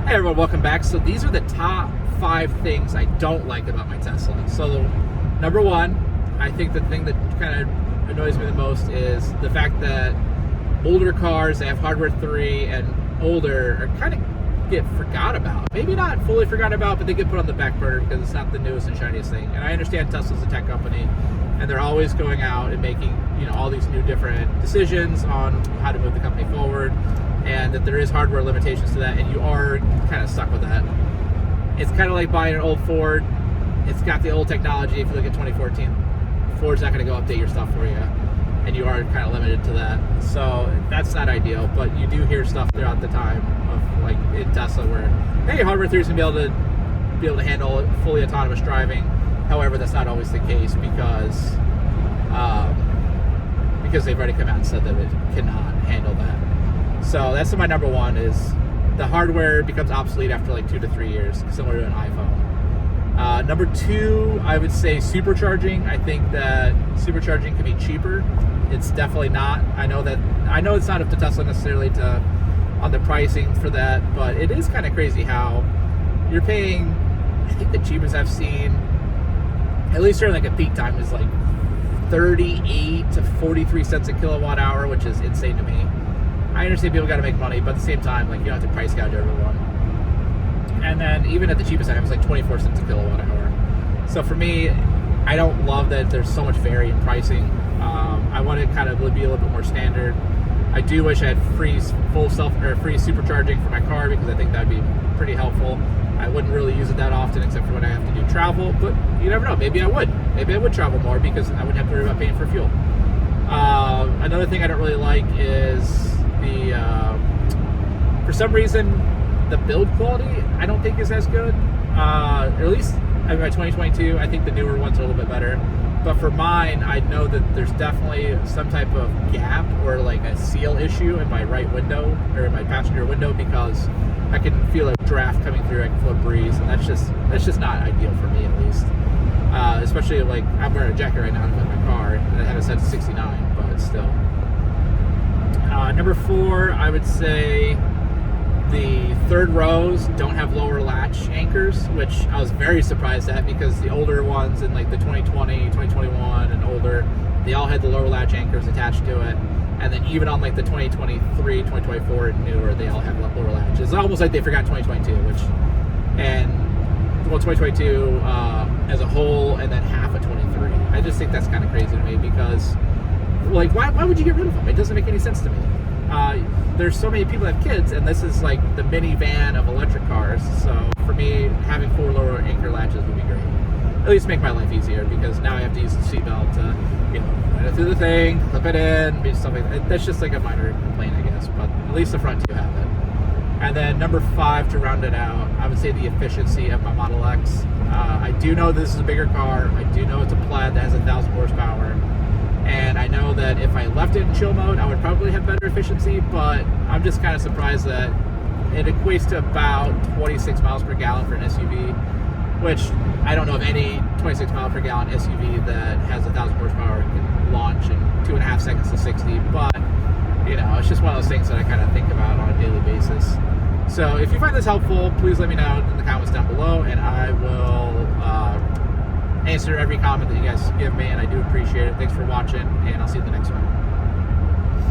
Hey everyone, welcome back. So these are the top 5 things I don't like about my Tesla. So number 1, I think the thing that kind of annoys me the most is the fact that older cars, they have hardware 3 and older, are kind of get forgot about. Maybe not fully forgot about, but they get put on the back burner because it's not the newest and shiniest thing. And I understand Tesla's a tech company and they're always going out and making, all these new different decisions on how to move the company forward, and that there is hardware limitations to that, and you are kind of stuck with that. It's kind of like buying an old Ford. It's got the old technology. If you look at 2014, Ford's not going to go update your stuff for you, and you are kind of limited to that. So that's not ideal, but you do hear stuff throughout the time of, like, in Tesla where, hey, hardware 3 is going to be able to handle fully autonomous driving. However, that's not always the case because they've already come out and said that it cannot handle that. So that's my number 1 is the hardware becomes obsolete after like 2 to 3 years, similar to an iPhone. Number 2, I would say supercharging. I think that supercharging can be cheaper. It's definitely not. I know it's not up to Tesla necessarily on the pricing for that, but it is kind of crazy how you're paying, I think the cheapest I've seen, at least during like a peak time, is like 38 to 43 cents a kilowatt hour, which is insane to me. I understand people got to make money, but at the same time, like, you don't have to price gouge everyone. And then even at the cheapest time, it's like 24 cents a kilowatt hour. So for me, I don't love that there's so much vary in pricing. I want to kind of be a little bit more standard. I do wish I had free supercharging for my car, because I think that'd be pretty helpful. I wouldn't really use it that often except for when I have to do travel, but you never know. Maybe I would. Maybe I would travel more because I wouldn't have to worry about paying for fuel. Another thing I don't really like is for some reason, the build quality I don't think is as good. Or at least by 2022, I think the newer ones are a little bit better. But for mine, I know that there's definitely some type of gap or like a seal issue in my right window or in my passenger window, because I can feel a draft coming through. I can feel a breeze, and that's just not ideal for me, at least. Especially, like, I'm wearing a jacket right now in my car, and I have it set to 69, but still. Number 4, I would say the third rows don't have lower latch anchors, which I was very surprised at, because the older ones in like the 2020, 2021 and older, they all had the lower latch anchors attached to it. And then even on like the 2023, 2024 and newer, they all have lower latches. It's almost like they forgot 2022, and 2022 as a whole, and then half of 23. I just think that's kind of crazy to me, because, like, why would you get rid of them? It doesn't make any sense to me. There's so many people that have kids, and this is like the minivan of electric cars. So for me, having 4 lower anchor latches would be great. At least make my life easier, because now I have to use the seatbelt to, run it through the thing, clip it in, do stuff like that. That's just like a minor complaint, I guess. But at least the front 2 have it. And then number 5, to round it out, I would say the efficiency of my Model X. I do know this is a bigger car. I do know it's a Plaid that has 1,000 horsepower. And I know that if I left it in chill mode, I would probably have better efficiency, but I'm just kind of surprised that it equates to about 26 miles per gallon for an SUV, which I don't know of any 26 mile per gallon SUV that has 1,000 horsepower and can launch in 2.5 seconds to 60. But, it's just one of those things that I kind of think about on a daily basis. So if you find this helpful, please let me know in the comments down below, and I will answer every comment that you guys give me, and I do appreciate it. Thanks for watching, and I'll see you in the next one.